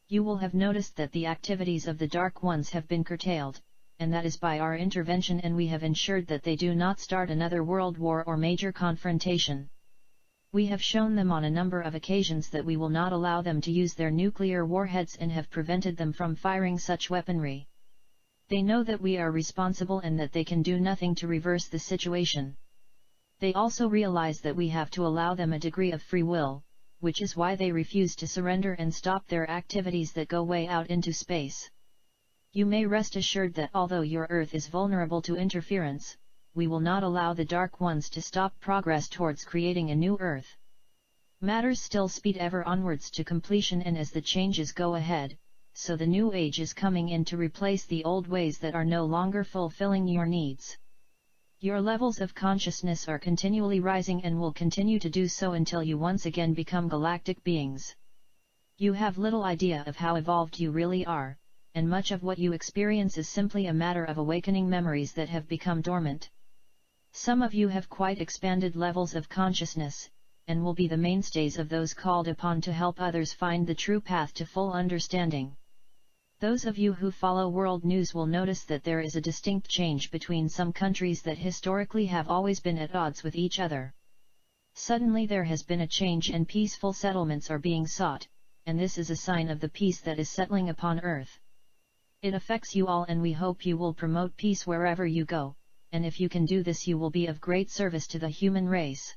You will have noticed that the activities of the Dark Ones have been curtailed, and that is by our intervention, and we have ensured that they do not start another world war or major confrontation. We have shown them on a number of occasions that we will not allow them to use their nuclear warheads and have prevented them from firing such weaponry. They know that we are responsible and that they can do nothing to reverse the situation. They also realize that we have to allow them a degree of free will, which is why they refuse to surrender and stop their activities that go way out into space. You may rest assured that although your Earth is vulnerable to interference, we will not allow the Dark Ones to stop progress towards creating a new Earth. Matters still speed ever onwards to completion, and as the changes go ahead, so the new age is coming in to replace the old ways that are no longer fulfilling your needs. Your levels of consciousness are continually rising and will continue to do so until you once again become galactic beings. You have little idea of how evolved you really are, and much of what you experience is simply a matter of awakening memories that have become dormant. Some of you have quite expanded levels of consciousness, and will be the mainstays of those called upon to help others find the true path to full understanding. Those of you who follow world news will notice that there is a distinct change between some countries that historically have always been at odds with each other. Suddenly there has been a change and peaceful settlements are being sought, and this is a sign of the peace that is settling upon earth. It affects you all, and we hope you will promote peace wherever you go, and if you can do this you will be of great service to the human race.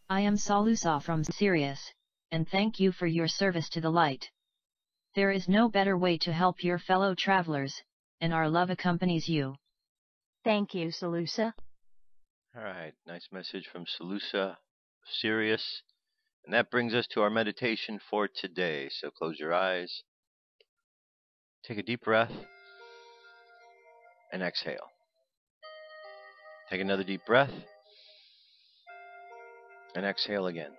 I am SaLuSa from Sirius, and thank you for your service to the light. There is no better way to help your fellow travelers, and our love accompanies you. Thank you, SaLuSa. Alright, nice message from SaLuSa, Sirius. And that brings us to our meditation for today. So close your eyes, take a deep breath, and exhale. Take another deep breath, and exhale again.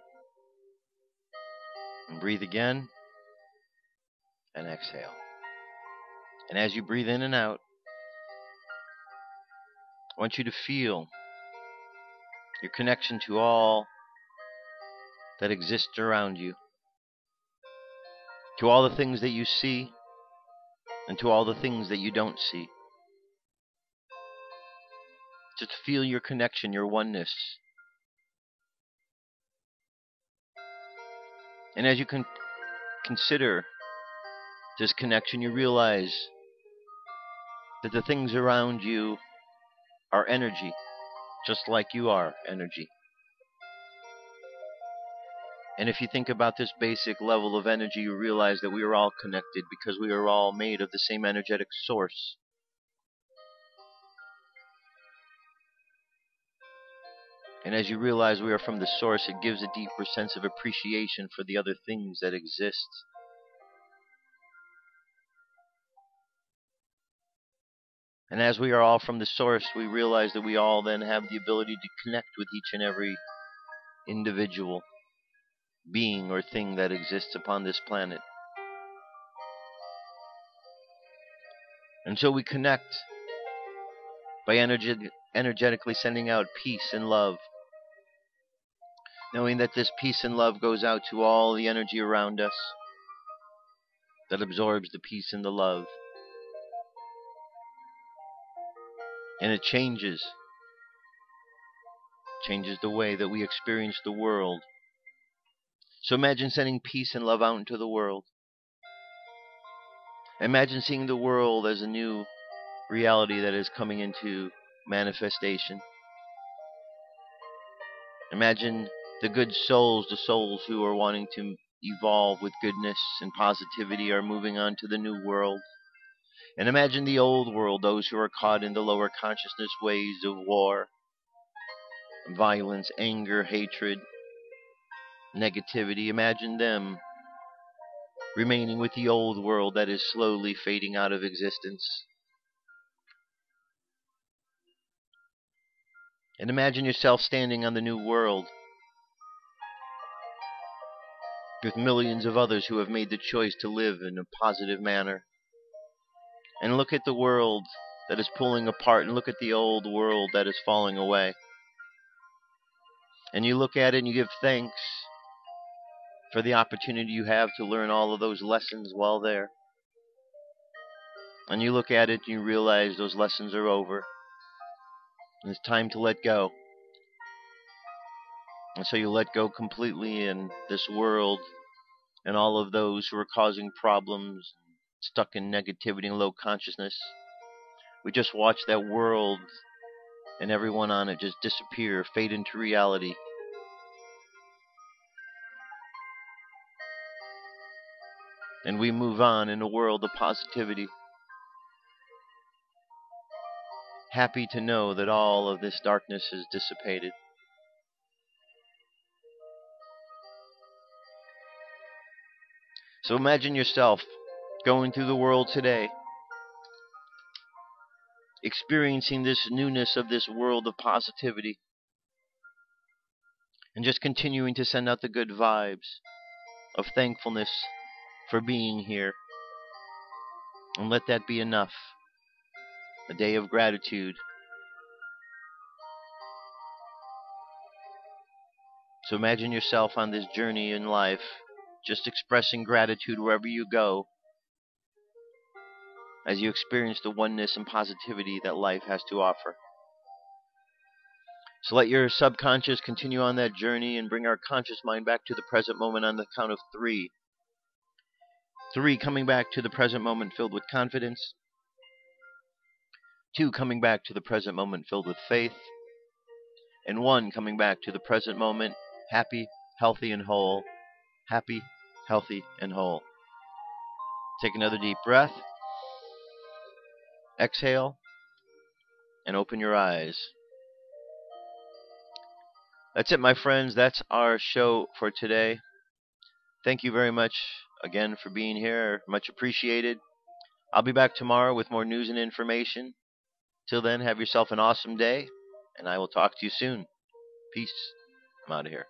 And breathe again, and exhale. And as you breathe in and out, I want you to feel your connection to all that exists around you, to all the things that you see, and to all the things that you don't see. Just feel your connection, your oneness. And as you can consider this connection, you realize that the things around you are energy, just like you are energy. And if you think about this basic level of energy, you realize that we are all connected because we are all made of the same energetic source. And as you realize we are from the source, it gives a deeper sense of appreciation for the other things that exist. And as we are all from the source, we realize that we all then have the ability to connect with each and every individual being or thing that exists upon this planet. And so we connect by energetically sending out peace and love, knowing that this peace and love goes out to all the energy around us that absorbs the peace and the love. And it changes the way that we experience the world. So imagine sending peace and love out into the world. Imagine seeing the world as a new reality that is coming into manifestation. Imagine the good souls, the souls who are wanting to evolve with goodness and positivity are moving on to the new world. And imagine the old world, those who are caught in the lower consciousness ways of war, violence, anger, hatred, negativity. Imagine them remaining with the old world that is slowly fading out of existence. And imagine yourself standing on the new world with millions of others who have made the choice to live in a positive manner. And look at the world that is pulling apart, and look at the old world that is falling away. And you look at it and you give thanks for the opportunity you have to learn all of those lessons while there. And you look at it and you realize those lessons are over. And it's time to let go. And so you let go completely in this world and all of those who are causing problems, stuck in negativity and low consciousness. We just watch that world and everyone on it just disappear, fade into reality. And we move on in a world of positivity. Happy to know that all of this darkness is dissipated. So imagine yourself going through the world today, experiencing this newness of this world of positivity, and just continuing to send out the good vibes of thankfulness for being here. And let that be enough. A day of gratitude. So imagine yourself on this journey in life, just expressing gratitude wherever you go, as you experience the oneness and positivity that life has to offer. So let your subconscious continue on that journey and bring our conscious mind back to the present moment on the count of 3. 3, coming back to the present moment filled with confidence. 2, coming back to the present moment filled with faith. And 1, coming back to the present moment happy, healthy, and whole. Happy, healthy, and whole. Take another deep breath. Exhale. And open your eyes. That's it, my friends. That's our show for today. Thank you very much again for being here. Much appreciated. I'll be back tomorrow with more news and information. Till then, have yourself an awesome day, and I will talk to you soon. Peace. I'm out of here.